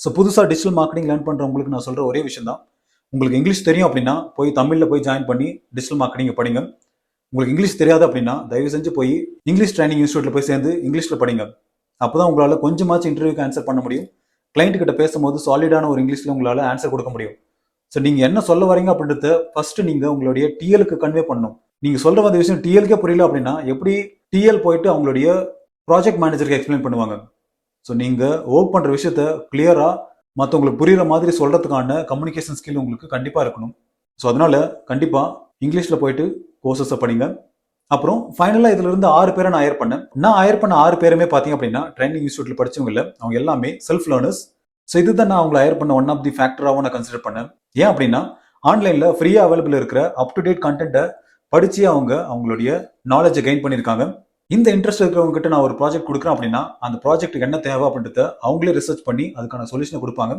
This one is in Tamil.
ஸோ புதுசாக டிஜிட்டல் மார்க்கெட்டிங் லேர்ன் பண்ணுறவங்களுக்கு நான் சொல்கிற ஒரே விஷயம் தான், உங்களுக்கு இங்கிலீஷ் தெரியும் அப்படின்னா போய் தமிழில் போய் ஜாயின் பண்ணி டிஜிட்டல் மார்க்கெட்டிங் படிங்க. உங்களுக்கு இங்கிலீஷ் தெரியாது அப்படின்னா தயவு செஞ்சு போய் இங்கிலீஷ் ட்ரைனிங் இன்ஸ்டியூட்ல போய் சேர்ந்து இங்கிலீஷில் படிங்க. அப்போதான் உங்களால் கொஞ்சமாச்சும் இன்டர்வியூக்கு ஆன்சர் பண்ண முடியும். கிளைண்ட் கிட்ட பேசும்போது சாலிடான ஒரு இங்கிலீஷில் உங்களால் ஆன்சர் கொடுக்க முடியும். ஸோ நீங்கள் என்ன சொல்ல வரீங்க அப்படின்றத ஃபர்ஸ்ட் நீங்கள் உங்களுடைய டிஎலுக்கு கன்வே பண்ணணும். நீங்கள் சொல்கிற வந்த விஷயம் டிஎல்கே புரியல அப்படின்னா எப்படி டிஎல் போயிட்டு அவங்களுடைய ப்ராஜெக்ட் மேனேஜருக்கு எக்ஸ்பிளைன் பண்ணுவாங்க. ஸோ நீங்கள் ஒர்க் பண்ணுற விஷயத்த கிளியராக மற்றவங்களுக்கு புரியுற மாதிரி சொல்கிறதுக்கான கம்யூனிகேஷன் ஸ்கில் உங்களுக்கு கண்டிப்பாக இருக்கணும். ஸோ அதனால கண்டிப்பாக இங்கிலீஷில் போயிட்டு கோர்சஸை படிங்க. அப்புறம் ஃபைனலாக இதுல இருந்து 6 பேரை நான் ஹையர் பண்ணேன். நான் ஹையர் பண்ண 6 பேருமே பார்த்தீங்க அப்படின்னா ட்ரைனிங் இன்ஸ்டியூட்ல படிச்சவங்க இல்லை, அவங்க எல்லாமே செல்ஃப் லேர்னர்ஸ். ஸோ இதுதான் நான் அவங்களை ஹையர் பண்ண ஒன் ஆஃப் தி ஃபேக்டராகவும் நான் கன்சிடர் பண்ணேன். ஏன் அப்படின்னா ஆன்லைனில் ஃப்ரீயாக அவைலபிள் இருக்கிற அப் டு டேட் கண்டென்ட்டை படிச்சு அவங்களுடைய நாலேஜை கெயின் பண்ணியிருக்காங்க. இந்த இன்ட்ரெஸ்ட் இருக்கிறவங்க கிட்ட நான் ஒரு ப்ராஜெக்ட் கொடுக்குறேன் அப்படின்னா அந்த ப்ராஜெக்ட்டுக்கு என்ன தேவை அப்படின்றத அவங்களே ரிசர்ச் பண்ணி அதுக்கான சொல்யூஷனை கொடுப்பாங்க.